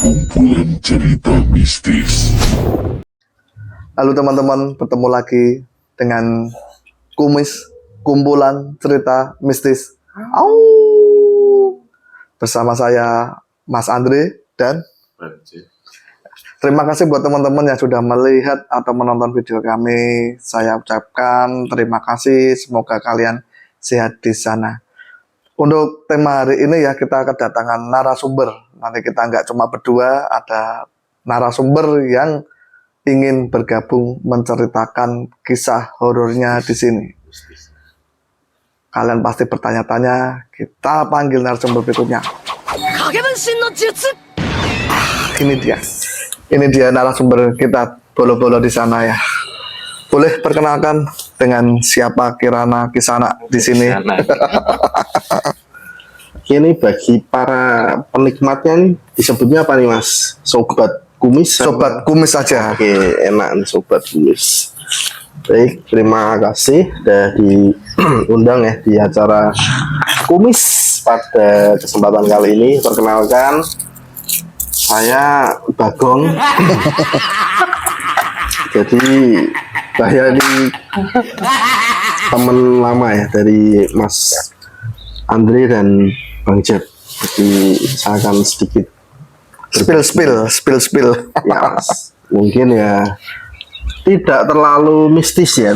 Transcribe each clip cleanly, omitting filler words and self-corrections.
Kumpulan cerita mistis. Halo teman-teman, bertemu lagi dengan kumpulan cerita mistis. Au! Bersama saya Mas Andre dan terima kasih buat teman-teman yang sudah melihat atau menonton video kami. Saya ucapkan terima kasih, semoga kalian sehat di sana. Untuk tema hari ini ya, kita kedatangan narasumber. Nanti kita nggak cuma berdua, ada narasumber yang ingin bergabung menceritakan kisah horornya di sini. Kalian pasti bertanya-tanya, kita panggil narasumber berikutnya. Ini dia narasumber kita, bolo-bolo di sana ya. Boleh perkenalkan dengan siapa Kirana Kisana di sini? Ini bagi para penikmatnya nih, disebutnya apa nih Mas? Sobat kumis? Sobat kumis aja. Oke, enak nih sobat kumis. Baik, terima kasih sudah diundang ya di acara kumis pada kesempatan kali ini. Perkenalkan, saya Bagong. Jadi saya ini teman lama ya dari Mas Andre dan Bang Jeb. Jadi saya akan sedikit spill. ya, mungkin ya tidak terlalu mistis ya,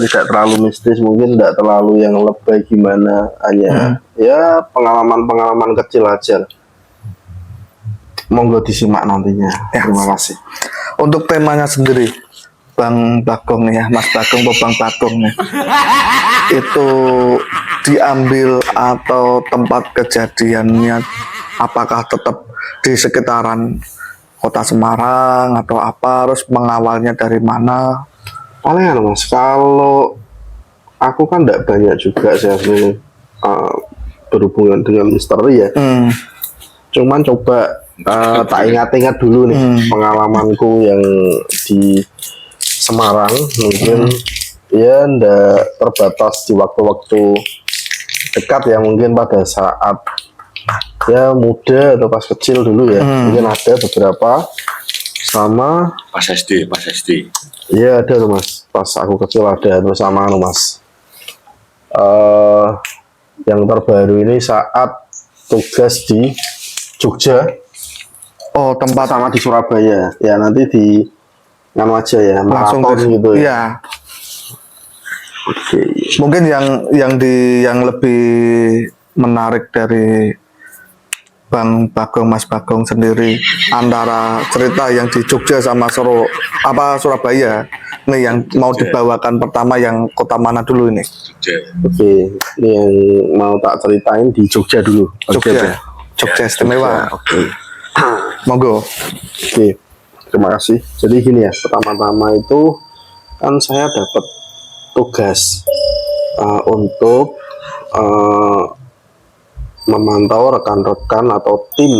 mungkin tidak terlalu yang lebay gimana, hanya ya pengalaman kecil aja. Monggo disimak nantinya. Ya. Terima kasih. Untuk temanya sendiri, Bang Bagong nih ya, Mas Bagong atau Bang Bagong nih, itu diambil atau tempat kejadiannya apakah tetap di sekitaran kota Semarang atau apa, terus mengawalnya dari mana? Paling Mas, kalau aku kan tidak banyak juga sih berhubungan dengan misteri ya. Cuman coba tak ingat-ingat dulu nih pengalamanku yang di Semarang. Mungkin ya ndak terbatas di waktu-waktu dekat ya, mungkin pada saat ya muda atau pas kecil dulu ya. Mungkin ada beberapa sama pas SD. iya ada tuh Mas, pas aku kecil ada terus sama Mas. Yang terbaru ini saat tugas di Jogja. Oh, tempat sama di Surabaya ya, nanti di nganu aja ya, langsung maraton gitu ya. Iya. Oke. Mungkin yang lebih menarik dari Bang Bagong, Mas Bagong sendiri, antara cerita yang di Jogja sama Surabaya nih, yang mau dibawakan pertama yang kota mana dulu ini? Oke, ini yang mau tak ceritain di Jogja dulu. Jogja istimewa. Oke. Monggo. Oke, terima kasih. Jadi gini ya, pertama-tama itu kan saya dapat tugas untuk memantau rekan-rekan atau tim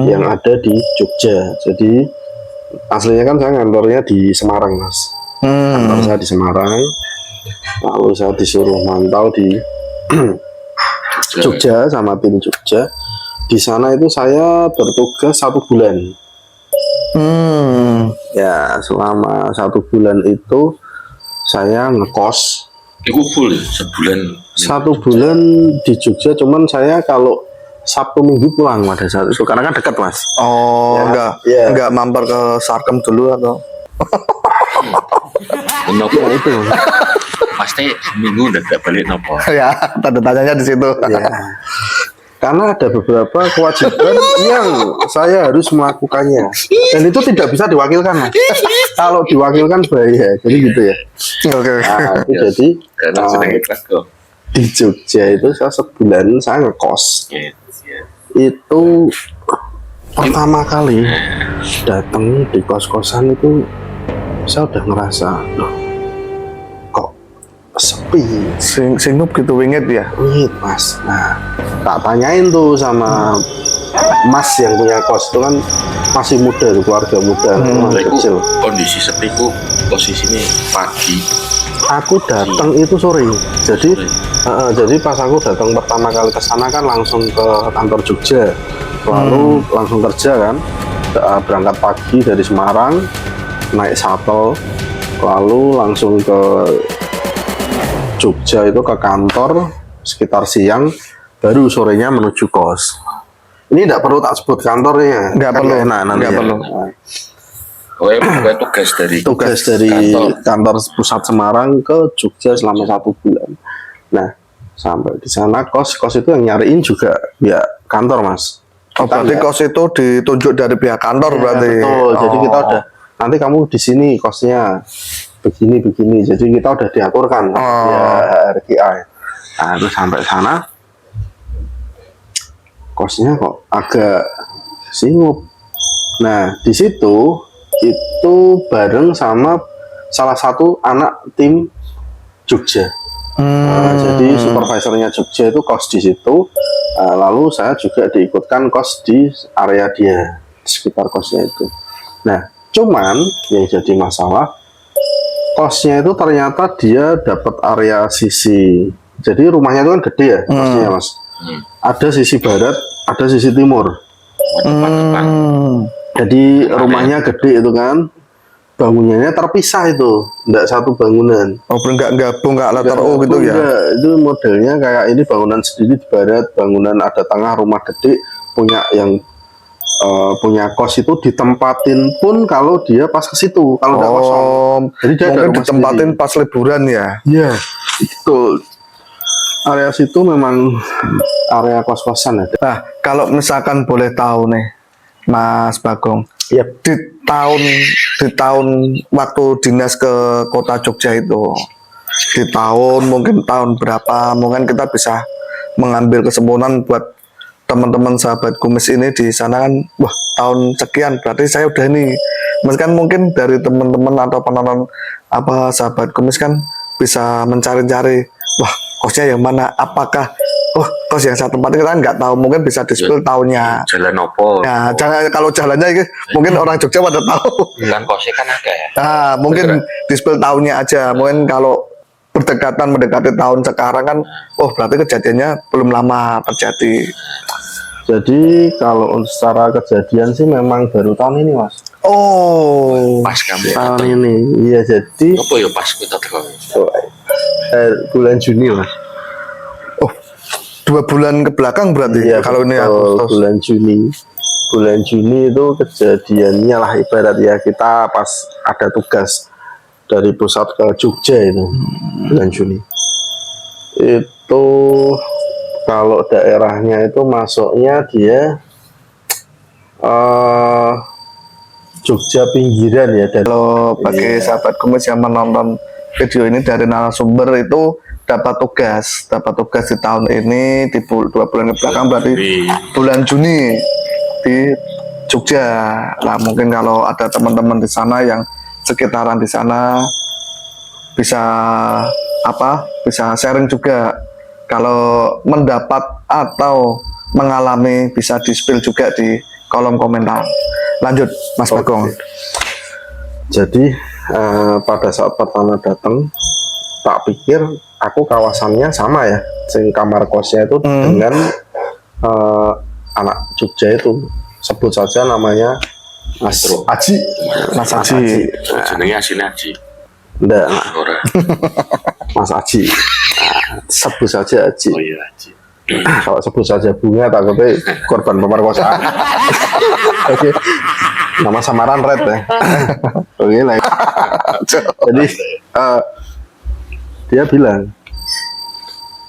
yang ada di Jogja. Jadi aslinya kan saya kantornya di Semarang Mas. Kantor saya di Semarang. Lalu saya disuruh mantau di Jogja sama tim Jogja. Di sana itu saya bertugas 1 bulan. Ya, selama 1 bulan itu saya ngekos. Itu full sebulan. 1 bulan di Jogja, cuman saya kalau Sabtu Minggu pulang pada saat itu karena kan dekat Mas. Oh, ya, enggak mampir ke Sarkem dulu atau? Nopo itu. Pasti minggu udah balik nopo. Ya, tanda tanyanya di situ. Ya. Karena ada beberapa kewajiban yang saya harus melakukannya, dan itu tidak bisa diwakilkan Mas. Kalau diwakilkan bahaya, jadi gitu ya. Oke. Nah, itu jadi Karena sedang ikhlas kok. di Jogja itu saya sebulan saya ngekos. Itu pertama kali datang di kos-kosan itu saya udah ngerasa loh, kok sepi, Singgup gitu wingit ya. wait Mas. Nah, tak tanyain tuh sama Mas yang punya kos, itu kan masih muda tuh, keluarga muda, masih kecil. Kondisi sepiku posisinya pagi. Aku datang itu sore, jadi pas aku datang pertama kali ke sana kan langsung ke kantor Jogja, lalu langsung kerja kan. berangkat pagi dari Semarang, naik shuttle, lalu langsung ke Jogja itu ke kantor sekitar siang, baru sorenya menuju kos. Ini tidak perlu tak sebut kantornya, Nggak kan perlu. enak nanti Nggak ya. perlu. Oh ya, pokoknya tugas dari kantor pusat Semarang ke Jogja selama 1 bulan. Nah, sampai di sana kos itu yang nyariin juga ya kantor, Mas. Oh, berarti kos itu ditunjuk dari pihak kantor Ya, berarti. betul. Jadi kita Oh. udah nanti kamu di sini kosnya begini. Jadi kita udah diaturkan ya RKI. Nah, terus sampai sana kosnya kok agak singgup. Nah, di situ itu bareng sama salah satu anak tim Jogja. Jadi supervisornya Jogja itu kos di situ. Lalu saya juga diikutkan kos di area dia, di sekitar kosnya itu. Nah, cuman yang jadi masalah kosnya itu ternyata dia dapat area sisi. Jadi rumahnya itu kan gede ya, kosnya Mas. Ada sisi barat, ada sisi timur. Jadi rumahnya gede itu kan, bangunannya terpisah itu, tidak satu bangunan. Oh, nggak gabung, nggak letter O gitu ya? Enggak, itu modelnya kayak ini bangunan sendiri di barat, bangunan ada tengah, rumah gede, punya yang punya kos itu ditempatin pun kalau dia pas ke situ, kalau nggak kosong. Jadi dia ada mungkin rumah ditempatin sendiri. pas liburan ya? Iya, betul. Area situ memang area kos-kosan ya. Nah, kalau misalkan boleh tahu nih, Mas Bagong, Yap. di tahun waktu dinas ke kota Jogja itu, di mungkin tahun berapa, mungkin kita bisa mengambil kesimpulan buat teman-teman sahabat kumis ini di sana kan, wah tahun sekian berarti saya udah nih, mungkin dari teman-teman atau penonton apa sahabat kumis kan bisa mencari-cari, wah kosnya yang mana, apakah kos yang saya tempati kita nggak tahu, mungkin bisa di-spill tahunnya. jalan opo. Ya, kalau jalannya ini, mungkin orang Jogja pada tahu. Kan kosnya kan ada ya. Nah, mungkin di-spill tahunnya aja. Mungkin kalau mendekati tahun sekarang kan, oh berarti kejadiannya belum lama terjadi. Jadi kalau untuk secara kejadian sih memang baru tahun ini, Mas. Oh, Pas kamu Tahun datang. ini, iya jadi Apa ya pas kita teko. bulan Juni, Mas. 2 bulan ke belakang berarti. Iya, kalau ini betul, Agustus. bulan Juni itu kejadiannya lah ibarat ya kita pas ada tugas dari pusat ke Jogja itu bulan Juni. Itu kalau daerahnya itu masuknya dia Jogja pinggiran ya, dan Kalau bagi sahabat kumis yang menonton video ini dari narasumber itu dapat tugas di tahun ini di 2 bulan ke belakang berarti bulan Juni di Jogja. Nah, mungkin kalau ada teman-teman di sana yang sekitaran di sana bisa bisa sharing juga, kalau mendapat atau mengalami bisa di-spill juga di kolom komentar. Lanjut Mas Bagong. jadi pada saat pertama datang tak pikir aku kawasannya sama ya, sing kamar kosnya itu dengan anak Jogja itu, sebut saja namanya Mas Aji. Mas Haji. Jenenge asline Aji. Enggak, Ora. Mas Aji. Nah, sebut saja Aji. Oh iya Aji. Kalau sebut saja Bunga takutnya korban pemerkosaan. Oke. Nama samaran Red ya. Oke, lah. Jadi dia bilang,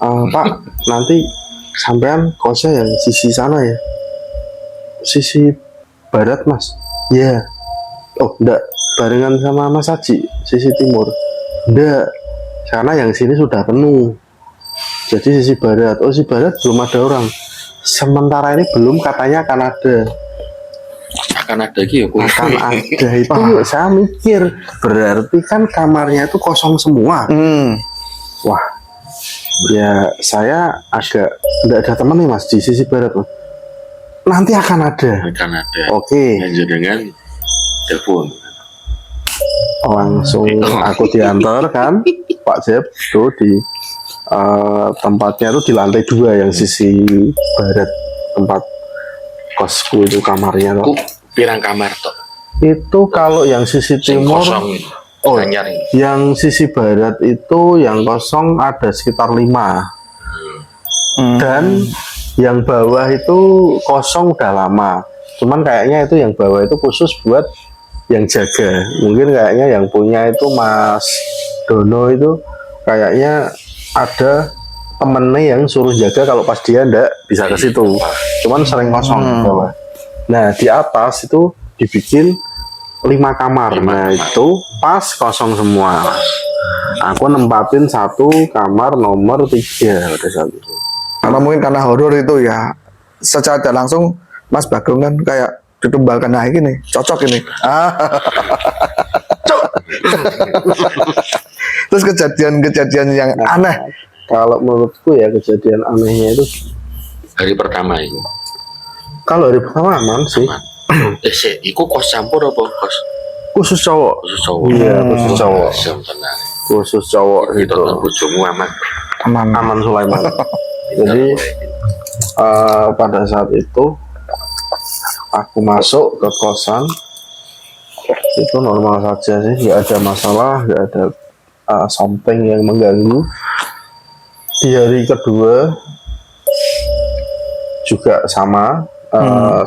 Pak, nanti sampean kosnya yang sisi sana ya, sisi barat Mas. Iya. Oh enggak, barengan sama Mas Haji, sisi timur. Enggak, karena yang sini sudah penuh. Jadi sisi barat, oh sisi barat belum ada orang. Sementara ini belum, katanya akan ada. Akan ada lagi ya. Akan ada itu, saya mikir berarti kan kamarnya itu kosong semua. Wah, ya saya agak nggak ada teman nih Mas di sisi barat. Nanti akan ada. Akan ada. Oke. Lanjut dengan telepon. Langsung aku diantar kan Pak Jeb tuh di tempatnya tuh di lantai 2 yang sisi barat, tempat kosku itu kamarnya tuh. pirang kamar toh. Itu kalau yang sisi Sing timur, kosong itu. oh, Anyar ini. yang sisi barat itu yang kosong ada sekitar 5. Dan yang bawah itu kosong udah lama. Cuman kayaknya itu yang bawah itu khusus buat yang jaga. Mungkin kayaknya yang punya itu Mas Dono itu kayaknya ada temennya yang suruh jaga kalau pas dia ndak bisa ke situ. Cuman sering kosong di bawah. Nah di atas itu dibikin 5 kamar. Nah itu pas kosong semua. Aku nempatin 1 kamar nomor 3 pada saat itu. Karena mungkin karena horor itu ya, secara tidak langsung Mas Bagong kan kayak ditumbalkan, nah ini cocok ini. Terus kejadian-kejadian yang aneh. Kalau menurutku ya kejadian anehnya itu Hari pertama itu. kalau hari pertama aman sih. Iku kos campur apa kos Khusus cowok. khusus cowok? Iya, khusus cowok. Siap tenang. Khusus cowok Itu gitu. bojomu aman. Aman. Aman Sulaiman. Jadi pada saat itu aku masuk ke kosan itu normal saja sih, nggak ada masalah, nggak ada something yang mengganggu. Di hari kedua juga sama,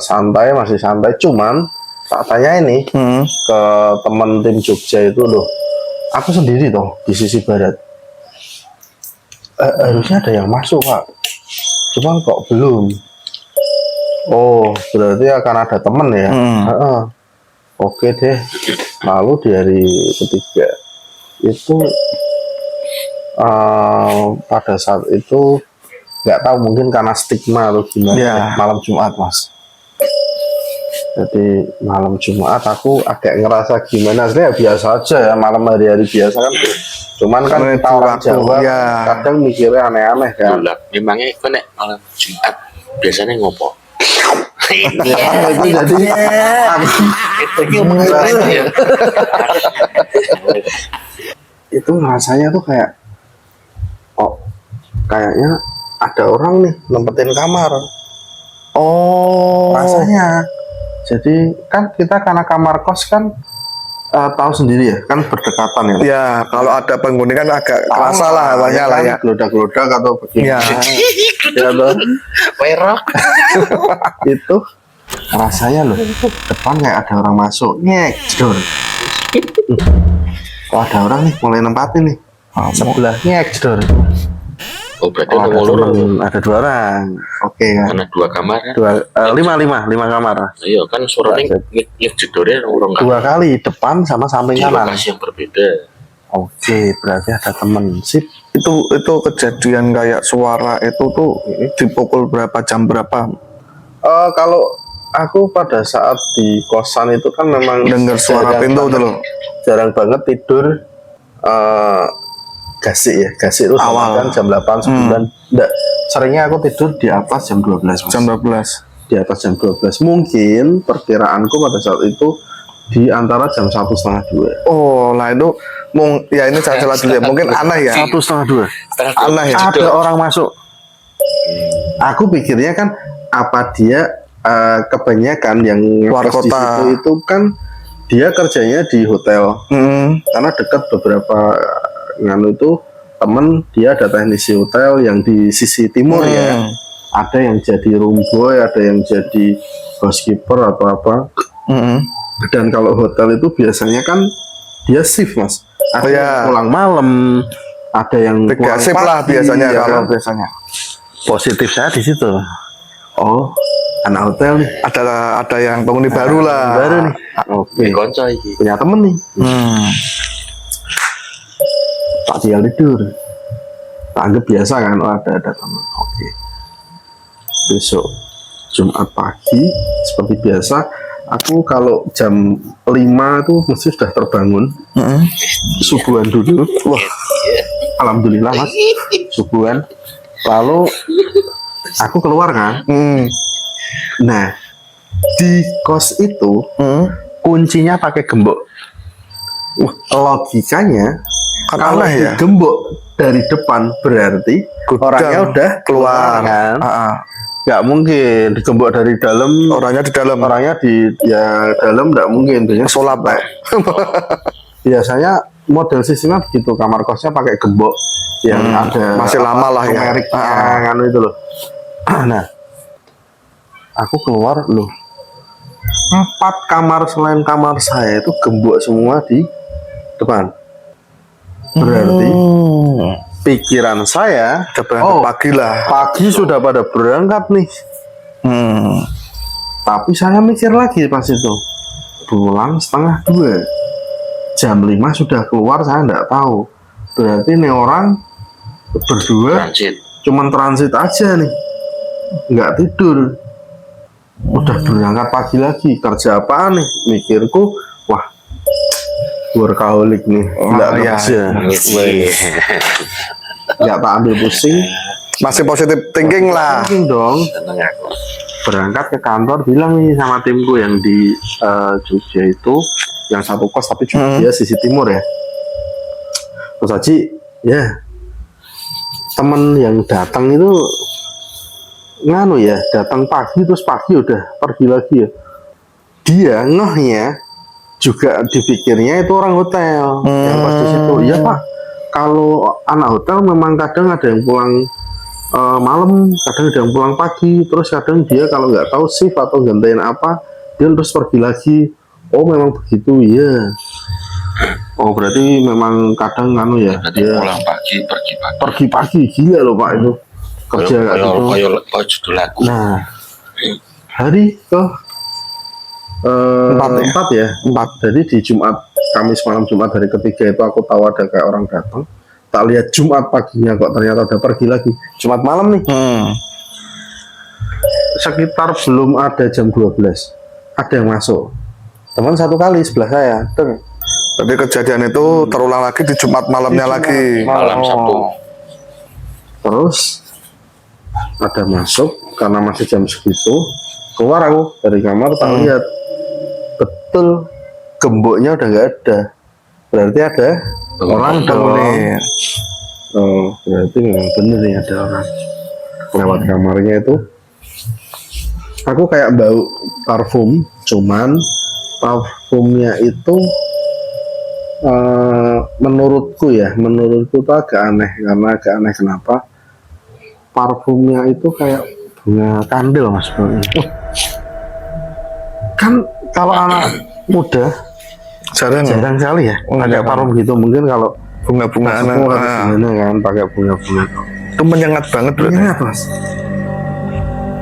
santai, masih santai. Cuman tak tanya ini ke teman tim Jogja itu, loh, aku sendiri toh di sisi barat. Harusnya ada yang masuk Pak, cuman kok belum. Oh berarti akan ada temen ya. Oke deh. Lalu di hari ketiga itu pada saat itu nggak tahu, mungkin karena stigma atau gimana. Ya. Malam Jumat Mas, jadi malam Jumat aku agak ngerasa gimana. Sebenarnya biasa aja ya, malam hari-hari biasa kan. Cuman kan Karena kita itu orang waktu, Jawa ya. kadang mikirnya aneh-aneh kan. Lah, memangnya kau nek malam Jumat biasanya ngopo? Itu jadi itu rasanya tuh kayak, oh kayaknya ada orang nih nempetin kamar. Oh. Rasanya jadi kan kita karena kamar kos kan tahu sendiri ya, kan berdekatan ya. Ya, kalau ada penghuni kan agak kerasa lah hawanya lah ya. Gelodak-gelodak atau begini. Ya. Ya toh? Werok. Itu rasanya loh, depan kayak ada orang masuk, nyek jedor. Oh ada orang nih mulai nempatin nih, sebelah nyek jedor. Oh berarti Oh, ada ada 2 orang. Oke kan. karena 2 kamar kan? Lima kamar. Iya kan suaranya ngik jedore orang 2 kali depan sama samping di kanan. lokasi yang berbeda. Oke, berarti ada temen sip. Itu kejadian kayak suara itu tuh dipukul berapa, jam berapa? Kalau aku pada saat di kosan itu kan memang Dengar suara jarang pintu banget- tuh loh. jarang banget tidur gasik ya. Gasik itu Awal. kan jam 8 9. Nggak, seringnya aku tidur di atas jam 12 Mas. Jam 12. Di atas jam 12. Mungkin perkiraanku pada saat itu di antara jam 1:30 2. Oh, lah itu ya ini saya salah dulu ya. Mungkin aneh ya. 1:30 2. Aneh ya. Ada orang masuk. Aku pikirnya kan apa dia kebanyakan yang Luar ngekos di kota. situ itu kan dia kerjanya di hotel. Karena dekat beberapa nganu itu temen dia ada teknisi hotel yang di sisi timur ya. Ada yang jadi room boy, ada yang jadi housekeeper atau apa. Dan kalau hotel itu biasanya kan dia shift Mas. Ada Oh, ya. yang pulang malam, ada yang 3 pulang shift lah pagi, biasanya ya kalau kan? biasanya. Positif saya di situ. Oh, anak hotel nih. Ada yang penghuni baru lah. Baru nih. Oke. Ini konco iki. Punya temen nih. Tak tinggal tidur. Tak anggap biasa kan. Oh, ada temen. Oke. Besok Jumat pagi seperti biasa. Aku kalau jam 5 tuh mesti sudah terbangun. Subuhan dulu. Wah. Alhamdulillah Mas. Subuhan. Lalu aku keluar kan. Nah, di kos itu kuncinya pakai gembok. Logikanya Kan kalau aneh ya. digembok dari depan berarti orangnya udah keluar. kan. Ah, ah. Nggak mungkin digembok dari dalam, Orangnya di dalam. orangnya di ya dalam nggak mungkin. Biasanya Sulap, Pak. biasanya model sistemnya begitu, kamar kosnya pakai gembok yang ada Masih lama lah ya. numeriknya kan itu loh. Nah, aku keluar loh, 4 kamar selain kamar saya itu gembok semua di depan. Berarti pikiran saya, Udah berangkat pagi lah. pagi sudah pada berangkat nih. Hmm. Tapi saya mikir lagi pas itu, pulang 1:30, jam 5 sudah keluar, saya nggak tahu. Berarti nih orang berdua Transit. cuman transit aja nih, nggak tidur. Udah berangkat pagi lagi, kerja apa nih? Mikirku, wah, workaholic nih, nggak iya. kerja, nggak tak ambil pusing. Masih positif thinking lah. Pusing dong. Tenang aku. Berangkat ke kantor, bilang nih sama timku yang di Jogja itu, yang satu kos tapi dia sisi timur ya. Terus Haji, ya temen yang datang itu nganu ya, datang pagi terus pagi udah pergi lagi ya. Dia ngehnya juga dipikirnya itu orang hotel yang pas di situ. Iya Pak, kalau anak hotel memang kadang ada yang pulang malam, kadang ada yang pulang pagi, terus kadang dia kalau nggak tahu shift atau gantiin apa, dia terus pergi lagi. Oh memang begitu ya. Oh berarti memang kadang anu ya, Berarti dia pulang pagi, pergi pagi. pergi pagi, gila loh Pak itu kerja kayak gitu. Kayak judul lagu. Nah, hari ke Empat ya? 4. Jadi di Jumat, Kamis malam Jumat hari ketiga itu aku tahu ada kayak orang datang. Tak lihat Jumat paginya kok ternyata udah pergi lagi. Jumat malam nih, sekitar belum ada jam 12, ada yang masuk. Teman satu kali sebelah saya. Tapi kejadian itu terulang lagi di Jumat malamnya lagi. Malam Sabtu. Terus ada masuk karena masih jam segitu, keluar aku dari kamar, tak lihat betul gemboknya udah nggak ada. Berarti ada orang dong. Oh, berarti memang bener nih ada orang lewat kamarnya itu. Aku kayak bau parfum, cuman parfumnya itu menurutku tuh agak aneh. Karena agak aneh kenapa? Parfumnya itu kayak bunga kandil mas bro. Kan kalau anak muda Jarang. jarang sekali ya pakai parfum gitu. Mungkin kalau Bunga-bungaan. sepuh atau gimana kan pakai bunga-bunga. Itu menyengat banget berarti. Ingat mas,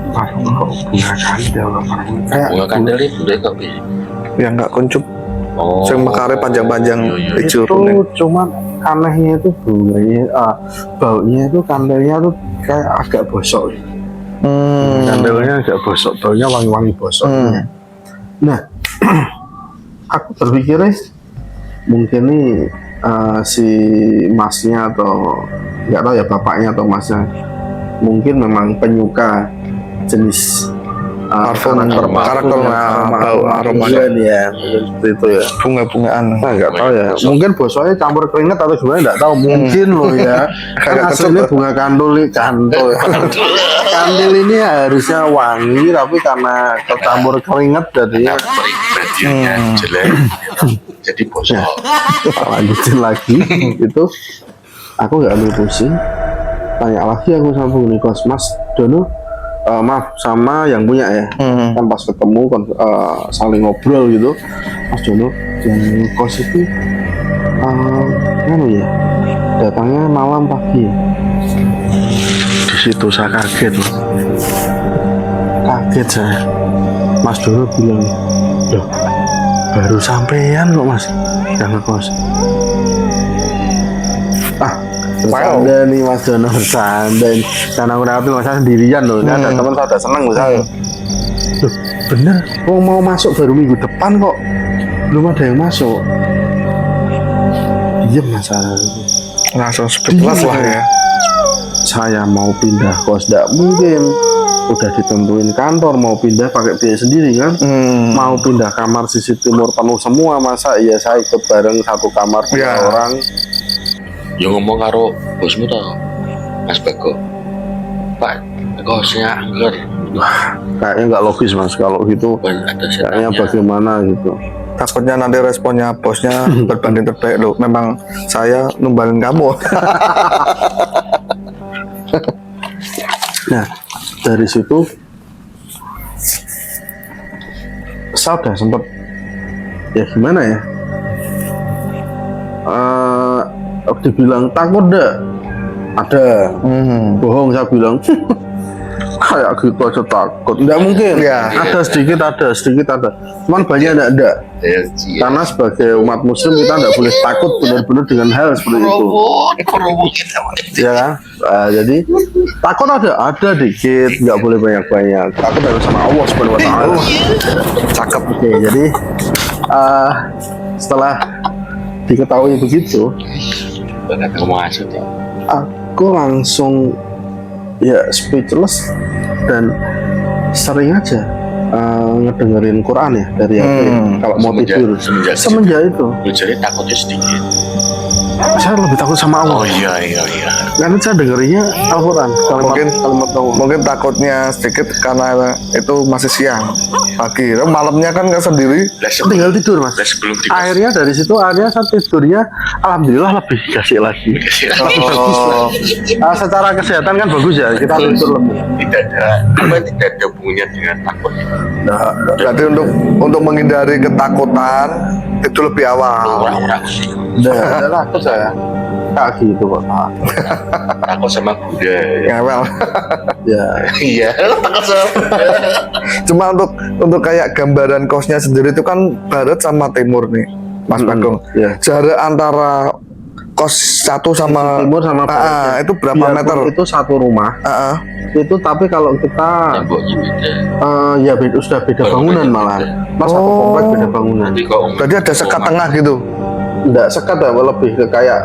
parfum kok bunga kandil loh, parfum kayak Bunga kandel itu udah kopi. Yang nggak kuncup. Oh. Yang mekarnya panjang-panjang hijau itu kuning. cuman anehnya itu bunganya, baunya itu kandelnya tuh kayak agak bosok. Kandelnya agak bosok, baunya wangi-wangi bosok. Nah, aku berpikirnya mungkin nih si masnya atau nggak tahu ya bapaknya atau masnya mungkin memang penyuka jenis Parfum karakter bau aromanya ya, mungkin seperti itu ya. bunga-bungaan. Nah, nggak tahu ya. Mungkin bosoknya campur keringat atau gimana nggak tahu. Mungkin loh ya. Kan Agak hasilnya kecil. bunga kandil. Kandil ini harusnya wangi, tapi karena tercampur keringat jadi Bajunya jelek. Jadi bosok. lanjutin lagi. Itu aku nggak ambil pusing. Tanya lagi aku sama penghuni kos, Mas Dono, maaf sama yang punya ya. Kan pas ketemu kan saling ngobrol gitu. Mas Dono yang kos itu ya datangnya malam pagi. Di situ saya kaget loh. Kaget saya. Mas Dono bilang, loh baru sampean kok mas yang ngekos. Bercanda nih Mas Dono, bercanda nih. Karena aku nanti masa sendirian loh, ada teman saya udah seneng loh saya. Loh, bener, mau masuk baru minggu depan kok, belum ada yang masuk. Diem masalah itu. Langsung speechless lah ya. Saya mau pindah kos, tidak mungkin. Udah ditentuin kantor, mau pindah pakai biaya sendiri kan. Mau pindah kamar sisi timur penuh semua, masa iya saya ikut bareng satu kamar 2 Ya. orang. Yo ngomong karo bosmu toh, Mas Bago. Pak, kosnya angker. Kayaknya nggak logis mas kalau gitu. Ada Kayaknya setannya. bagaimana gitu. Takutnya nanti responnya bosnya berbanding terbalik loh. Memang saya numbalin kamu. Nah, dari situ saya udah sempet ya gimana ya, dibilang takut deh, ada bohong saya bilang kayak gitu aja takut, nggak mungkin Ya. ada sedikit ada, cuman banyak enggak. Karena sebagai umat muslim kita nggak boleh takut benar-benar dengan hal seperti itu. Ya kan? Nah, jadi takut ada dikit, nggak boleh banyak-banyak. Takut harus sama Allah Subhanahu wa taala. Cakep. Oke, jadi setelah diketahui begitu, Banget ngomong aja deh. aku langsung ya speechless dan sering aja ngedengerin Quran ya dari HP kalau mau tidur. Semenjak itu Lu jadi takutnya sedikit. saya lebih takut sama Allah. Oh iya. Karena saya dengerinnya Al-Quran, kalimat Allah. Mungkin takutnya sedikit karena itu masih siang, pagi. Lalu malamnya kan nggak sendiri. Tinggal tidur mas. Sebelum tidur. Akhirnya dari situ saya tidurnya alhamdulillah lebih kasih lagi. Oh, Secara kesehatan kan bagus ya, kita tidur lebih. Tidak ada hubungannya dengan takut. nah, berarti untuk menghindari ketakutan itu lebih awal. Orang-orang Udah takut saya. Kayak gitu kok. takut sama kuda. Ngewel. Ya. Iya, takut sama kuda. Cuma untuk kayak gambaran kosnya sendiri itu kan barat sama timur nih, Mas Bagong. Ya. Jarak antara kos satu sama Timur sama barat. itu berapa Biarpun meter? Itu satu rumah. Itu tapi kalau kita Temboknya beda. ya beda, sudah beda Oh, bangunan beda. malah. Mas satu komplek beda bangunan. Nanti kok Berarti ada sekat tengah gitu. Enggak sekat ya, lebih ke kayak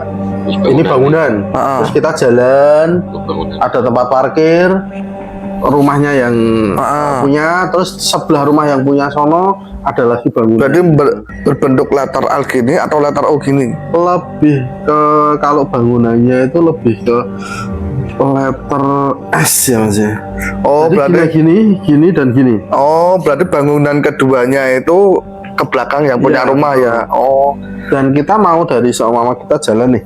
ini bangunan. Terus kita jalan, Bangunan. ada tempat parkir, rumahnya yang punya, terus sebelah rumah yang punya sono ada lagi bangunan. Berarti berbentuk letter L gini atau letter O gini? Lebih ke kalau bangunannya itu lebih ke letter S ya mas ya. Oh, Jadi berarti gini dan gini. Oh, berarti bangunan keduanya itu ke belakang yang punya Iya. rumah ya. Oh. Dan kita mau dari seumpama kita jalan nih.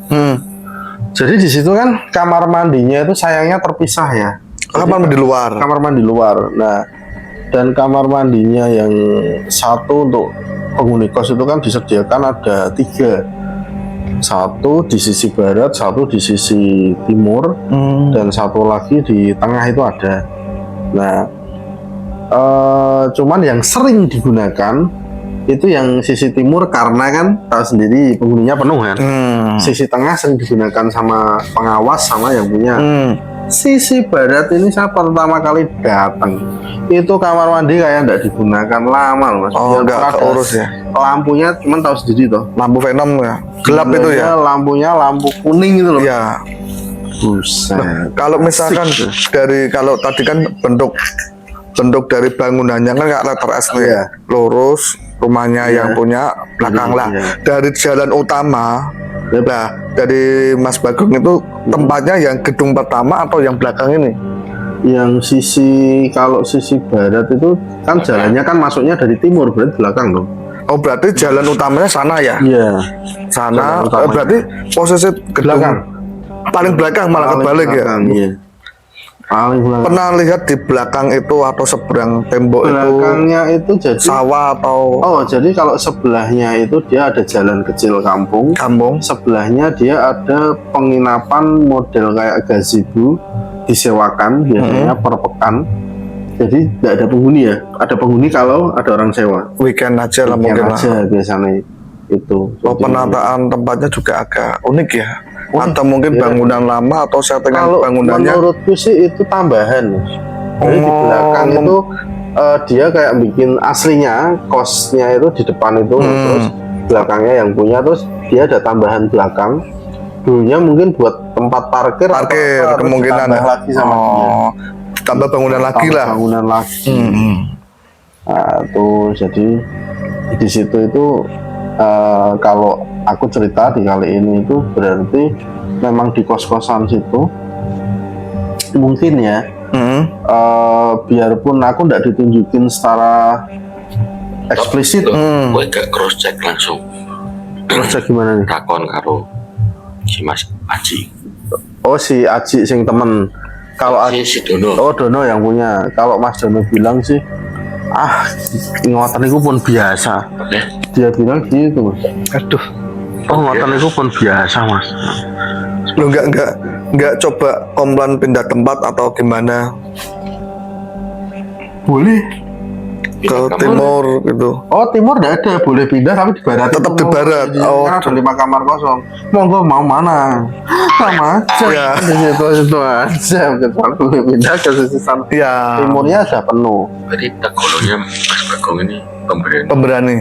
Jadi di situ kan kamar mandinya itu sayangnya terpisah ya. Kamar mandi luar. Kamar mandi luar. Nah, dan kamar mandinya yang satu untuk penghuni kos itu kan disediakan ada 3. Satu di sisi barat, satu di sisi timur, dan satu lagi di tengah itu ada. Nah, cuman yang sering digunakan itu yang sisi timur karena kan tahu sendiri penghuninya penuh kan. Sisi tengah sering digunakan sama pengawas sama yang punya. Sisi barat ini saya pertama kali datang itu kamar mandi kayak nggak digunakan lama loh mas. Oh, Biarpun nggak ada keurus ya. Lampunya cuman tahu sendiri toh. Lampu Venom ya. Gelap itu ya. Lampunya lampu kuning gitu loh. Ya. Buset. Kalau misalkan kalau tadi kan bentuk dari bangunannya kan kayak letter S nih. Iya. Lurus, rumahnya yang punya belakang lah. Iya. Dari jalan utama, nah dari Mas Bagong itu tempatnya yang gedung pertama atau yang belakang ini? Yang kalau sisi barat itu kan jalannya kan masuknya dari timur, berarti belakang dong. Oh, berarti jalan utamanya sana ya? Iya. Sana, Jalan utamanya. berarti posisi gedung Belakang. paling belakang malah Paling kebalik ya? belakang, iya. Paling belakang. Pernah lihat di belakang itu atau seberang tembok Belakangnya itu jadi sawah atau Oh, jadi kalau sebelahnya itu dia ada jalan kecil kampung. kampung? Sebelahnya dia ada penginapan model kayak gazebo disewakan biasanya per pekan. Jadi tidak ada penghuni ya. Ada penghuni kalau ada orang sewa. Weekend aja lah mungkin Weekend lah. aja biasanya itu. Oh, Jadi, penataan tempatnya juga agak unik ya? Atau mungkin iya. bangunan lama atau settingan kalau bangunannya? menurutku sih itu tambahan. Jadi di belakang itu dia kayak bikin aslinya kosnya itu di depan itu, terus belakangnya yang punya, terus dia ada tambahan belakang. Dulunya mungkin buat tempat parkir atau kemungkinan ditambah lagi sama dia. Tambah bangunan lagi Tambah lah. bangunan lagi. Nah, tuh jadi di situ itu kalau aku cerita di kali ini itu berarti memang di kos-kosan situ mungkin ya, biarpun aku nggak ditunjukin secara eksplisit. Gue gak cross check langsung. Terus gimana nih? Takon karo si Mas Aji. Oh, si Aji sing temen. Kalau Si Dono. Oh, Dono yang punya. Kalau Mas Dono bilang sih, ngoten itu pun biasa. Dia bilang gitu, Mas. Aduh, Oh, ngoten itu pun biasa, Mas. lu nggak coba komplain pindah tempat atau gimana Boleh. ke timur gitu? Oh, timur enggak ada, boleh pindah tapi di barat. Tetap itu. di barat. Oh, karena ada 5 kamar kosong. Monggo mau mana? Sama aja. Ya. Di situ aja. Kecuali boleh pindah ke sisi sana. Ya, Timurnya sudah penuh. Berarti tergolongnya Mas Bagong ini pemberian. pemberani.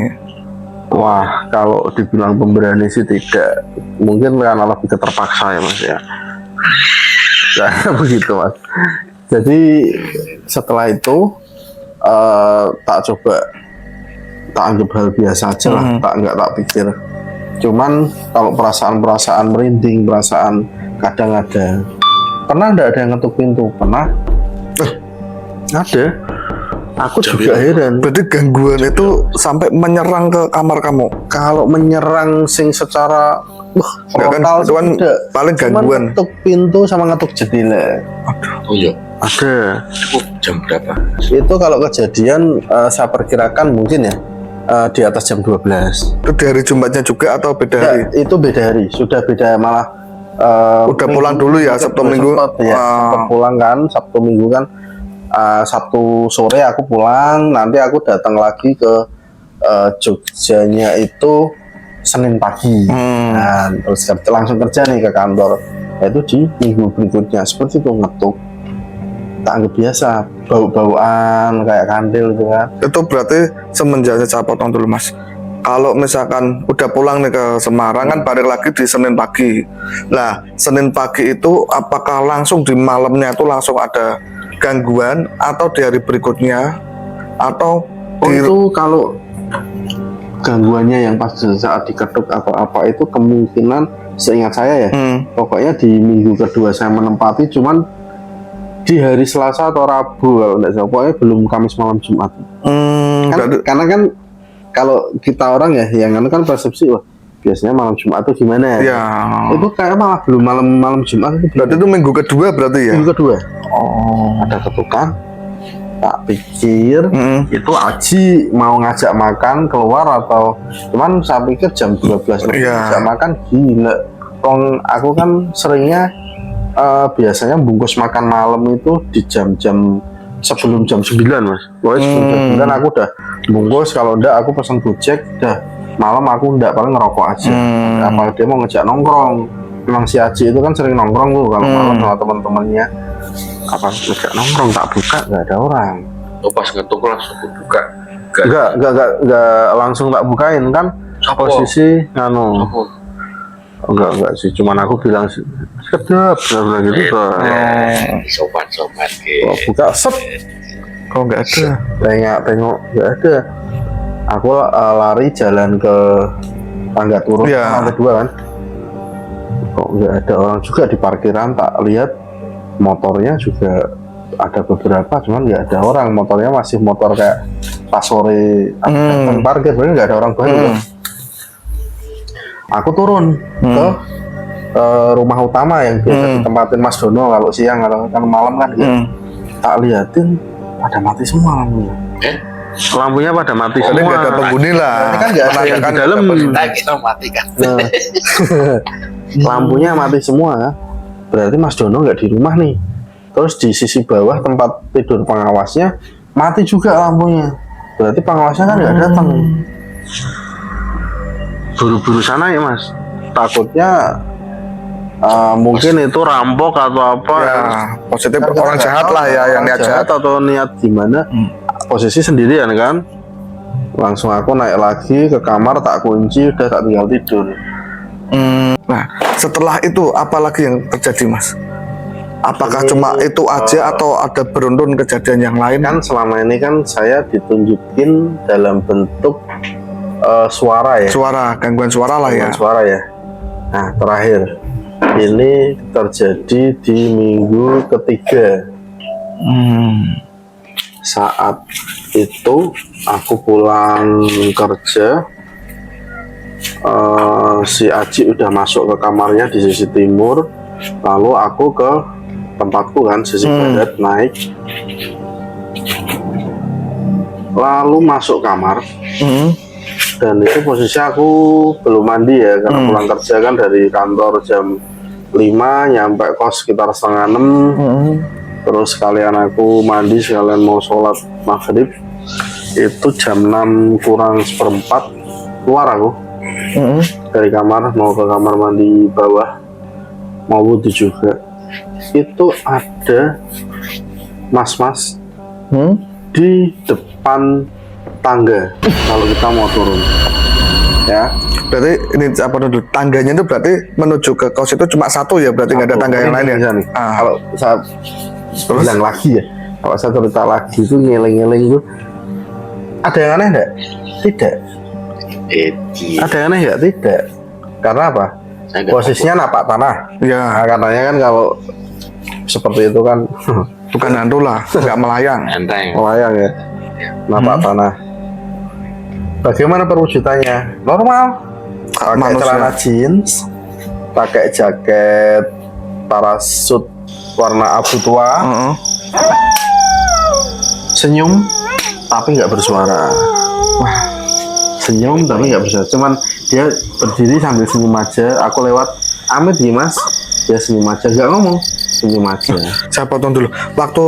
Wah, kalau dibilang pemberani sih tidak. Mungkin karena lebih keterpaksa ya, Mas ya. Karena begitu, Mas. Jadi setelah itu tak coba, tak anggap hal biasa aja lah, tak pikir. Cuman kalau perasaan merinding, perasaan kadang ada. Pernah ada yang ngetuk pintu? Pernah. Ada. Aku juga heran. Berarti gangguan itu sampai menyerang ke kamar kamu? Kalau menyerang sing secara Enggak kan, frontal itu kan tidak. paling Cuman gangguan. ngetuk pintu sama ngetuk jendela. Oh iya. Ada. Itu jam berapa? Itu kalau kejadian saya perkirakan mungkin ya di atas jam 12. Itu di hari Jumatnya juga atau beda hari? Ya, itu beda hari, sudah beda malah Udah pulang dulu ya, Sabtu Minggu? Ya, sempat pulang kan, Sabtu Minggu kan. Sabtu sore aku pulang, nanti aku datang lagi ke Jogjanya itu Senin pagi. Nah, terus langsung kerja nih ke kantor. Itu di minggu berikutnya seperti itu ngetuk. Tak anggap biasa, bau-bauan kayak kandil gitu kan. Itu berarti semenjak saya potong dulu Mas. Kalau misalkan udah pulang nih ke Semarang kan balik lagi di Senin pagi. Nah, Senin pagi itu apakah langsung di malamnya itu langsung ada gangguan atau di hari berikutnya atau Itu kalau gangguannya yang pas saat diketuk atau apa itu kemungkinan seingat saya ya, pokoknya di minggu kedua saya menempati cuman di hari Selasa atau Rabu kalau tidak salah, pokoknya belum Kamis malam Jumat. Karena kan kalau kita orang ya yang kan persepsi wah biasanya malam Jumat itu gimana ya? Ya. Itu kayak malah belum malam Jumat itu. Berarti itu minggu kedua berarti ya? Minggu kedua. Ada ketukan. Tak pikir itu Aji mau ngajak makan keluar atau cuman saya pikir jam 12 lebih ngajak makan gila. Aku kan seringnya biasanya bungkus makan malam itu di jam-jam sebelum jam 9 Mas. Pokoknya sebelum jam 9 aku udah bungkus, kalau enggak aku pesan Gojek, udah malam aku enggak paling ngerokok aja. Apalagi dia mau ngejak nongkrong. Memang si Aji itu kan sering nongkrong tuh kalau malam sama teman-temannya. Apa ngejak nongkrong tak buka enggak ada orang. Oh pas ngetuk langsung buka. Enggak langsung tak bukain kan. Posisi enggak sih, cuman aku bilang sih sedap gitu Sopan-sopan buka set Kok nggak ada? tengok nggak ada. Aku lari jalan ke tangga turun lantai 2 kan, kok nggak ada orang juga di parkiran. Tak lihat motornya juga ada beberapa, cuman nggak ada orang. Motornya masih motor kayak pas sore parkir, berarti nggak ada orang baru. Aku turun ke rumah utama yang biasa ditempatin Mas Dono kalau siang atau kan malam kan tak liatin pada mati semua lampunya. Lampunya pada mati semua. Nggak ada penghuni lah. Kan nggak ada yang di dalam. Kita mati kan. Lampunya mati semua. Berarti Mas Dono nggak di rumah nih. Terus di sisi bawah tempat tidur pengawasnya mati juga lampunya. Berarti pengawasnya kan nggak datang. Buru-buru sana ya Mas. Takutnya mungkin itu rampok atau apa Ya, positif kan orang jahat lah ya, yang niat jahat. atau niat gimana. Posisi sendirian kan. Langsung aku naik lagi ke kamar, tak kunci, udah tak tinggal tidur. Nah, setelah itu apa lagi yang terjadi Mas? Apakah cuma itu aja atau ada beruntun kejadian yang lain? Kan selama ini kan saya ditunjukin dalam bentuk suara ya. Gangguan suara lah ya. Gangguan suara ya. Nah, terakhir ini terjadi di minggu ketiga. Saat itu aku pulang kerja, si Aji udah masuk ke kamarnya di sisi timur, lalu aku ke tempatku kan sisi barat naik, lalu masuk kamar. Dan itu posisi aku belum mandi ya, karena pulang kerja kan dari kantor jam 5, nyampe kos sekitar setengah 6. Terus sekalian aku mandi, sekalian mau sholat maghrib. Itu jam 6 kurang seperempat keluar aku dari kamar, mau ke kamar mandi bawah, mau wudhu juga. Itu ada mas-mas di depan tangga kalau kita mau turun ya. Berarti ini apa dulu, tangganya itu berarti menuju ke kos itu cuma satu ya, berarti nggak ada tangga yang lain ya? Kalau saya bilang lagi ya, kalau saya cerita lagi itu ngeleng-ngeleng itu ada yang aneh enggak? Tidak. Ada yang aneh ya? Tidak. Karena apa? Posisinya napak tanah ya. Nah, katanya kan kalau seperti itu kan bukan hantu lah, nggak melayang. Melayang ya, napak tanah. Bagaimana perwujudannya? Normal. Pakai celana jeans, pakai jaket parasut warna abu tua, senyum tapi nggak bersuara. Wah, senyum tapi nggak bersuara. Cuman dia berdiri sambil senyum aja. Aku lewat, Amit Mas, dia senyum aja, nggak ngomong, senyum aja. Saya potong dulu. Waktu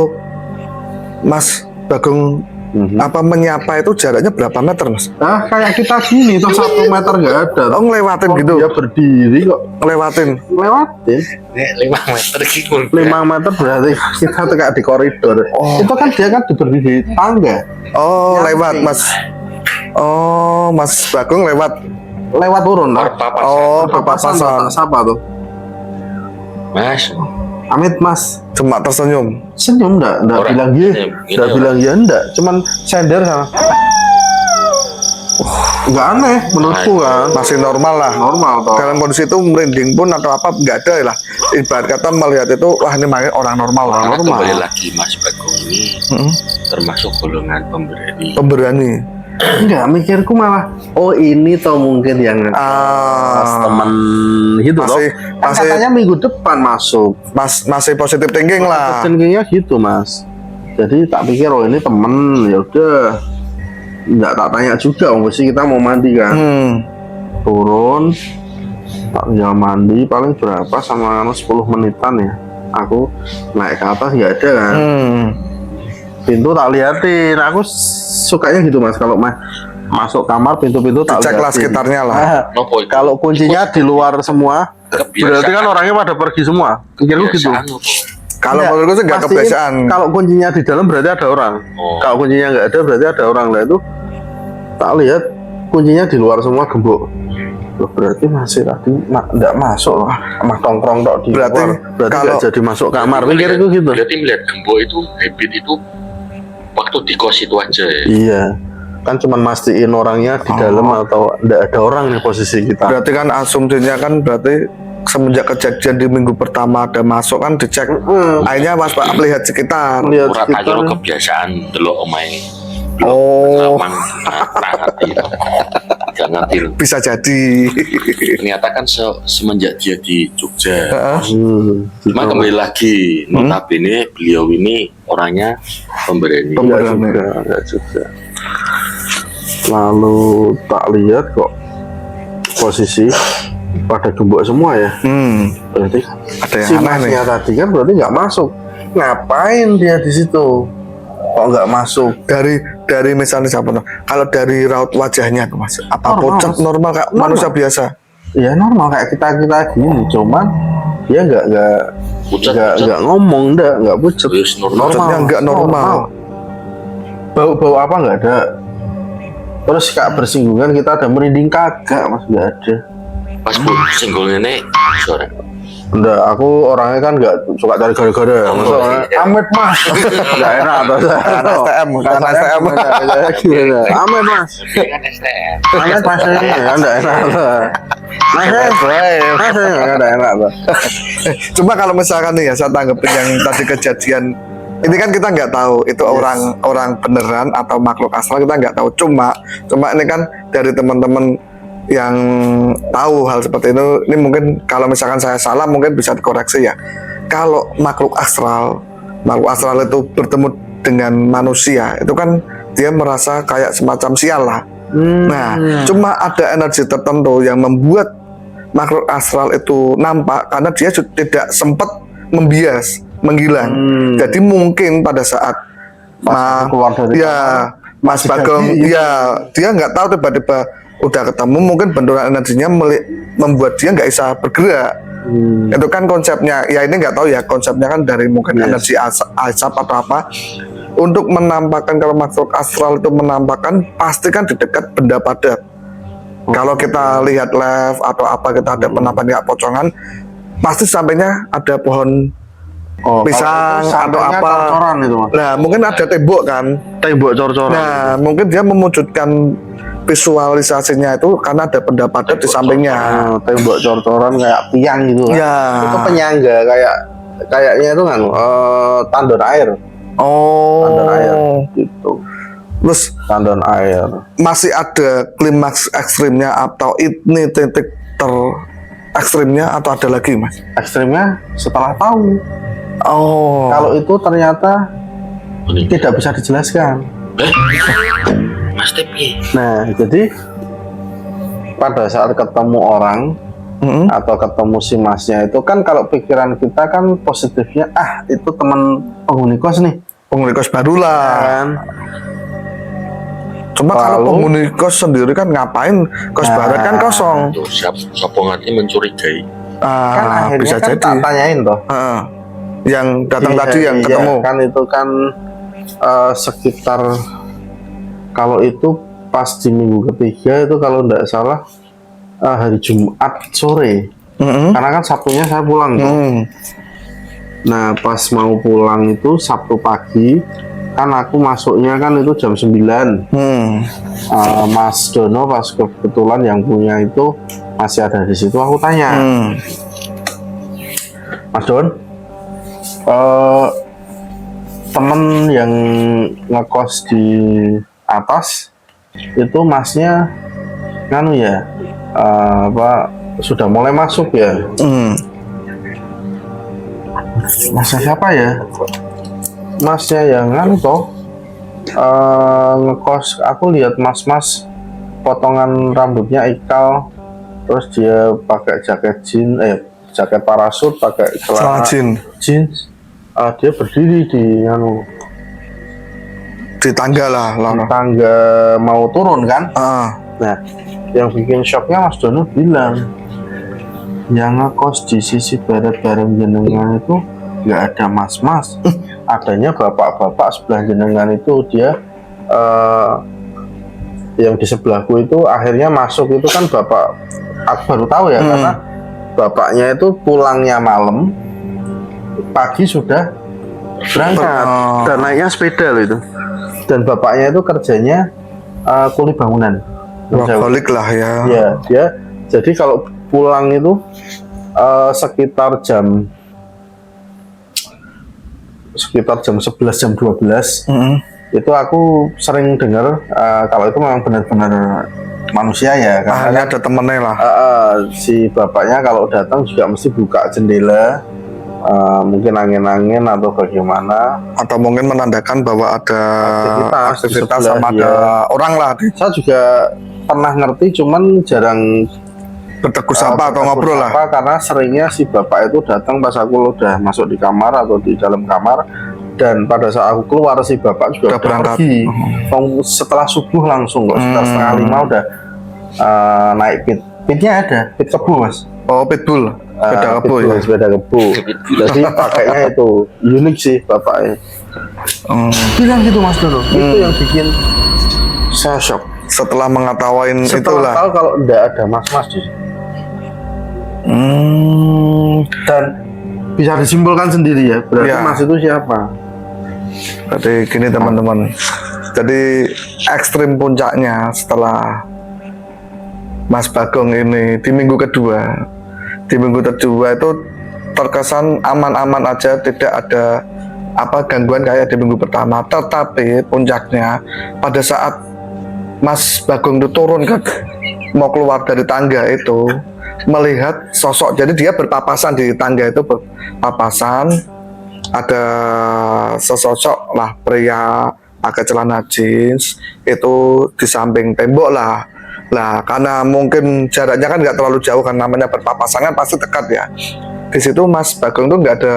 Mas Bagong apa menyapa itu jaraknya berapa meter, Mas? Nah, kayak kita gini, toh 1 meter nggak ada. Oh, ngelewatin gitu? Dia berdiri kok. Lewatin? 5 meter gitu. 5 meter berarti kita tegak di koridor. Itu kan dia kan berdiri di tangga. Oh, lewat Mas. Oh, Mas Bagong lewat turun lah. Papasan. Siapa tuh? Mas, Amit Mas. Cuma tersenyum. Senyum enggak bilang enggak bilang ya enggak, cuman sender sama. Enggak aneh menurutku kan. Masih normal lah. Normal toh. Dalam kondisi itu merinding pun atau apa enggak ada lah. Ibarat kata melihat itu, wah ini orang normal lah. Karena Normal. kembali lagi Mas Bagong ini termasuk golongan pemberani. Pemberani. Enggak, mikirku malah ini toh mungkin yang teman gitu loh. Masih Katanya minggu depan masuk. Masih positif thinking lah. Thinkingnya gitu Mas. Jadi tak pikir ini temen, ya udah. Enggak tak tanya juga, mesti kita mau mandi kan. Turun, tak tinggal mandi paling berapa sama 10 menitan ya. Aku naik ke atas nggak ada kan. Pintu tak liatin, aku sukanya gitu Mas, kalau masuk kamar pintu-pintu tak cek lah sekitarnya lah. Kalau kuncinya di luar semua, berarti kan orangnya pada pergi semua. Pikirku gitu. Kalau menurutku sih nggak kebiasaan. Kalau kuncinya di dalam berarti ada orang. Kalau kuncinya nggak ada berarti ada orang. Lah itu tak lihat kuncinya di luar semua, gembok. Berarti masih tadi nggak masuk lah, mah tongkrong tok di luar. Berarti nggak jadi masuk kamar. Pikirku gitu. Berarti melihat gembok itu, habit itu waktu di kos itu aja ya? Iya, kan cuma mastiin orangnya di dalam atau enggak ada orang nih posisi kita. Berarti kan asumsinya kan berarti semenjak kejadian di minggu pertama ada masuk kan dicek. Akhirnya Mas Pak melihat sekitar. Murad aja lo kebiasaan delok omae. Jangan ngerti. Bisa jadi. Ternyata kan semenjak dia di Jogja. Cuma kembali lagi, notabene beliau ini orangnya pemberani. Enggak juga. Lalu tak lihat kok posisi pada gembok semua ya. Berarti ada yang si aneh nih. tadi kan berarti nggak masuk. Ngapain dia di situ? Kok nggak masuk? Dari misalnya siapa tuh? Kalau dari raut wajahnya tuh Mas, apa pucat normal kayak manusia biasa? Ya normal kayak kita gini, cuman dia nggak ngomong, nggak pucat. Pucatnya nggak normal. Bau apa nggak ada. Terus kayak bersinggungan kita ada merinding kagak Mas, nggak ada. Pas singgungnya nih suara Enggak, aku orangnya kan nggak suka cari gara-gara. Maksudnya, Amet mas, nggak enak atau Karena STM, karena STM. gimana? Amet mas, Ini kan STM. Amet mas ini nggak enak tuh. Mas, nggak enak tuh. Cuma kalau misalkan nih ya, saya tanggepin yang tadi kejadian ini kan kita nggak tahu itu orang beneran atau makhluk astral, kita nggak tahu. Cuma ini kan dari teman-teman yang tahu hal seperti itu, ini mungkin kalau misalkan saya salah mungkin bisa dikoreksi ya. Kalau makhluk astral itu bertemu dengan manusia, itu kan dia merasa kayak semacam sial lah. Nah, cuma ada energi tertentu yang membuat makhluk astral itu nampak karena dia tidak sempat membias, menghilang. Jadi mungkin pada saat keluar dari Mas Bagong, dia nggak tahu tiba-tiba udah ketemu, mungkin benturan energinya membuat dia nggak bisa bergerak. Itu kan konsepnya. Ya ini nggak tahu ya, konsepnya kan dari mungkin energi asap atau apa. Untuk menampakkan kalau makhluk astral itu menampakkan, pasti kan di dekat benda padat. Kalau kita lihat live atau apa, kita ada penampakan pocongan, pasti sampainya ada pohon pisang atau apa. Itu, Mas. Nah mungkin ada tembok kan, Tembok cor-coran. nah mungkin dia memwujudkan visualisasinya itu karena ada benda padat di sampingnya. Tembok cor-coran kayak tiang gitu kan. Ya. Itu penyangga kayaknya itu kan tandon air. Tandon air gitu. Terus Tandon air. masih ada klimaks ekstrimnya atau ini titik ekstrimnya atau ada lagi mas? Ekstrimnya setelah tahu. Kalau itu ternyata tidak bisa dijelaskan. Mas Tepi. Nah, jadi pada saat ketemu orang atau ketemu si masnya itu kan, kalau pikiran kita kan positifnya, itu teman penghuni kos nih. Penghuni kos baru lah. Kan? Cuma kalau penghuni kos sendiri kan ngapain, kos barat kan kosong. Tuh, siapa ngerti mencurigai. Kan akhirnya Bisa kan jadi. tak tanyain toh. Yang datang tadi yang ketemu. Kan itu kan sekitar, kalau itu pas di minggu ketiga itu kalau tidak salah hari Jumat sore. Karena kan Sabtunya saya pulang tuh. Nah pas mau pulang itu Sabtu pagi, kan aku masuknya kan itu jam 9. Mas Dono pas kebetulan yang punya itu masih ada di situ, aku tanya, Mas Don, temen yang ngekos di atas itu masnya nganu ya, sudah mulai masuk ya? Masnya siapa ya? Masnya yang nganu toh, ngekos. Aku lihat mas-mas potongan rambutnya ikal, terus dia pakai jaket parasut, pakai celana jeans. Dia berdiri di di tangga lah, tangga mau turun kan. Nah yang bikin shocknya Mas Dono bilang, yang ngekos di sisi barat bareng jenengan itu nggak ada mas-mas, adanya bapak-bapak sebelah jenengan itu. Dia yang di sebelahku itu akhirnya masuk itu kan bapak, aku baru tahu ya, karena bapaknya itu pulangnya malam, pagi sudah berangkat dan naiknya sepeda loh itu. Dan bapaknya itu kerjanya kuli bangunan. Balik lah ya. Ya, dia jadi kalau pulang itu sekitar jam 11 jam 12 itu aku sering dengar kalau itu memang benar-benar manusia ya, karena ada temennya lah. Si bapaknya kalau datang juga mesti buka jendela, mungkin angin-angin atau bagaimana, atau mungkin menandakan bahwa ada aktivitas sama ada orang lah. Saya juga pernah ngerti, cuman jarang bertegur sapa atau ngobrol lah, karena seringnya si bapak itu datang pas aku udah masuk di kamar atau di dalam kamar, dan pada saat aku keluar si bapak juga udah berangkat pergi. Setelah subuh langsung kok, sekitar 4:30 udah naik pitnya ada pit kebu mas. Pitbull, sepeda kebu ya. Sepeda kebu. Jadi pakainya itu unik sih bapaknya. Bilang gitu Mas Dono. Itu yang bikin saya shock. Setelah mengetahui itulah. Tahu kalau enggak ada mas-mas di sini. Dan bisa disimpulkan sendiri ya, berarti Ya. Mas itu siapa? Jadi gini teman-teman. Jadi ekstrim puncaknya setelah Mas Bagong ini di minggu kedua. Di minggu kedua itu terkesan aman-aman aja, tidak ada gangguan kayak di minggu pertama. Tetapi puncaknya pada saat Mas Bagong itu turun mau keluar dari tangga itu, melihat sosok, jadi dia berpapasan di tangga itu, berpapasan ada sesosok lah pria pakai celana jeans itu di samping tembok lah. Karena mungkin jaraknya kan nggak terlalu jauh, kan namanya berpapasan kan pasti dekat ya. Di situ Mas Bagong tuh nggak ada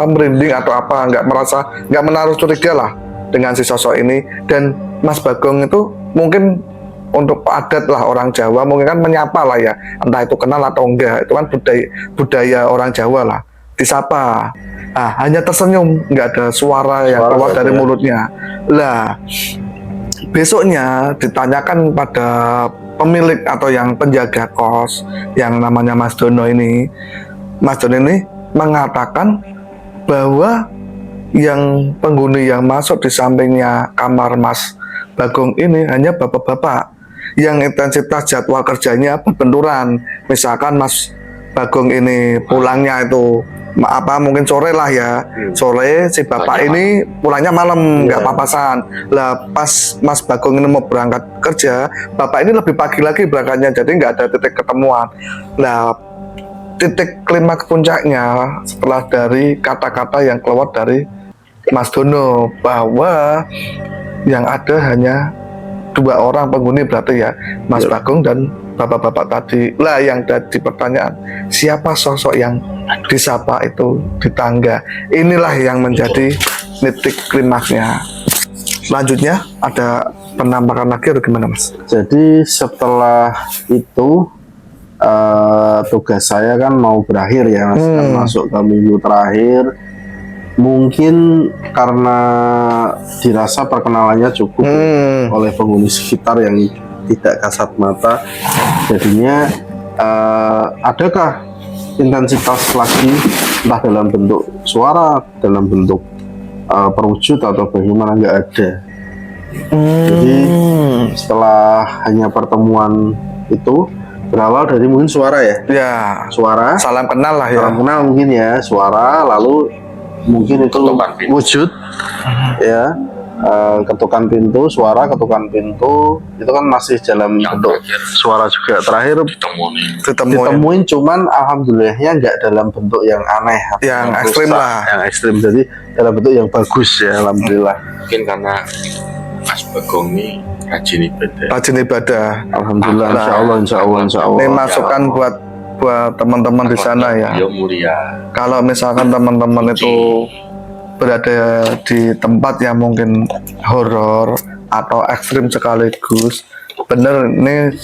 merinding atau nggak menaruh curiga lah dengan si sosok ini. Dan Mas Bagong itu mungkin untuk adat lah orang Jawa mungkin kan menyapa lah ya, entah itu kenal atau enggak, itu kan budaya orang Jawa lah, disapa. Hanya tersenyum, nggak ada suara yang keluar dari mulutnya. Besoknya ditanyakan pada pemilik atau yang penjaga kos yang namanya Mas Dono ini. Mas Dono ini mengatakan bahwa yang penghuni yang masuk di sampingnya kamar Mas Bagong ini hanya bapak-bapak yang intensitas jadwal kerjanya berbenturan. Misalkan Mas Bagong ini pulangnya itu mungkin sore lah ya, sore si bapak ini pulangnya malam, nggak papasan. Pas Mas Bagong ini mau berangkat kerja, bapak ini lebih pagi lagi berangkatnya, jadi nggak ada titik ketemuan. Titik klimaks puncaknya setelah dari kata-kata yang keluar dari Mas Dono bahwa yang ada hanya 2 orang penghuni, berarti ya Mas Bagong dan bapak-bapak tadi. Yang jadi pertanyaan, siapa sosok yang disapa itu di tangga? Inilah yang menjadi titik klimaksnya. Selanjutnya ada penampakan lagi atau gimana Mas? Jadi setelah itu tugas saya kan mau berakhir ya Mas, kan masuk ke minggu terakhir. Mungkin karena dirasa perkenalannya cukup oleh penghuni sekitar yang tidak kasat mata, jadinya adakah intensitas lagi, entah dalam bentuk suara, dalam bentuk perwujud atau bagaimana, nggak ada. Jadi setelah hanya pertemuan itu berawal dari mungkin suara ya, suara, salam kenal lah ya, salam kenal mungkin ya, suara, lalu mungkin itu wujud ya, ketukan pintu, suara ketukan pintu itu kan masih dalam bentuk suara juga. Terakhir ditemuin, cuman alhamdulillahnya nggak dalam bentuk yang aneh, yang ekstrim lah, yang ekstrim, jadi dalam bentuk yang bagus ya, alhamdulillah. Mungkin karena Mas Bagong ini rajin ibadah. Alhamdulillah, insya Allah. Ini masukan buat teman-teman di sana ya. Kalau misalkan teman-teman itu berada di tempat yang mungkin horor atau ekstrim sekaligus, bener ini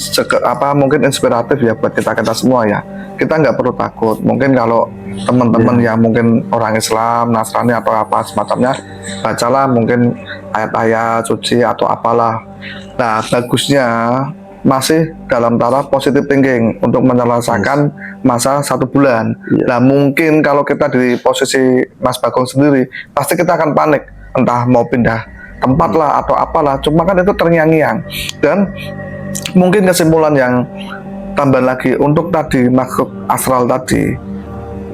mungkin inspiratif ya buat kita semua ya. Kita nggak perlu takut. Mungkin kalau teman-teman yang mungkin orang Islam, Nasrani atau apa semacamnya, bacalah mungkin ayat-ayat suci atau apalah. Bagusnya masih dalam taraf positive thinking untuk menyelesaikan masa 1 bulan. Mungkin kalau kita di posisi Mas Bagong sendiri, pasti kita akan panik, entah mau pindah tempat lah atau apalah. Cuma kan itu terngiang-ngiang. Dan mungkin kesimpulan yang tambah lagi untuk tadi makhluk astral tadi,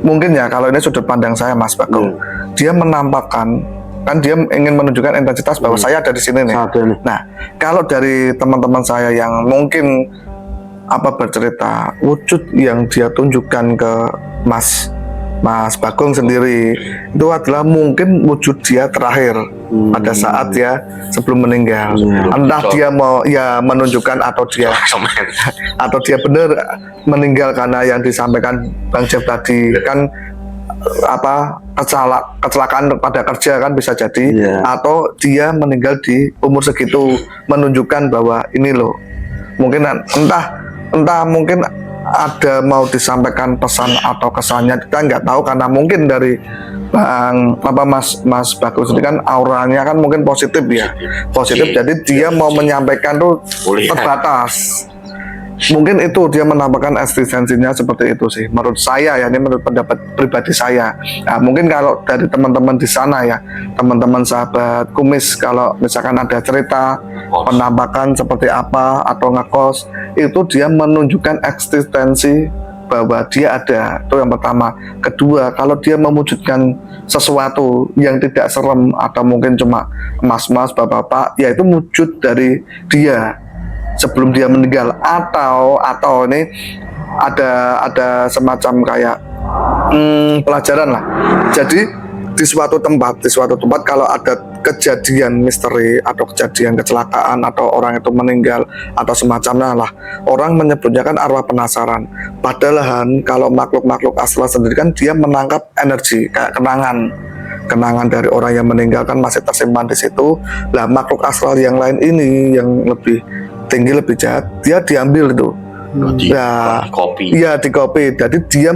mungkin ya kalau ini sudut pandang saya Mas Bagong, dia menampakkan, kan dia ingin menunjukkan intensitas bahwa saya ada di sini nih. Nah, kalau dari teman-teman saya yang mungkin bercerita, wujud yang dia tunjukkan ke Mas Bagong sendiri itu adalah mungkin wujud dia terakhir pada saat ya sebelum meninggal. Entah dia mau ya menunjukkan atau dia benar meninggal karena yang disampaikan Bang Jeff tadi kan kecelakaan pada kerja kan bisa jadi, atau dia meninggal di umur segitu menunjukkan bahwa ini loh, mungkin entah mungkin ada mau disampaikan pesan atau kesannya, kita nggak tahu karena mungkin dari Mas Bagong sendiri kan auranya kan mungkin positif ya, positif, jadi dia mau menyampaikan tuh terbatas. Mungkin itu dia menambahkan eksistensinya seperti itu sih. Menurut saya ya, ini menurut pendapat pribadi saya. Nah, mungkin kalau dari teman-teman di sana ya, teman-teman sahabat kumis, kalau misalkan ada cerita penampakan seperti apa atau ngekos, itu dia menunjukkan eksistensi bahwa dia ada. Itu yang pertama. Kedua, kalau dia mewujudkan sesuatu yang tidak serem atau mungkin cuma mas-mas, bapak-bapak, ya itu wujud dari dia sebelum dia meninggal, atau ini ada semacam kayak pelajaran lah. Jadi di suatu tempat kalau ada kejadian misteri atau kejadian kecelakaan atau orang itu meninggal atau semacamnya lah, orang menyebutnya kan arwah penasaran. Padahal kalau makhluk-makhluk astral sendiri kan dia menangkap energi kayak kenangan dari orang yang meninggal kan masih tersimpan di situ. Lah makhluk astral yang lain ini yang lebih tinggi, lebih jahat, dia diambil itu. Ya, di copy. Jadi dia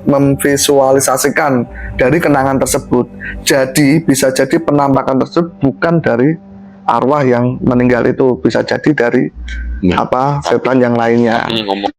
memvisualisasikan dari kenangan tersebut. Jadi bisa jadi penampakan tersebut bukan dari arwah yang meninggal itu, bisa jadi dari setan yang lainnya. Ngomong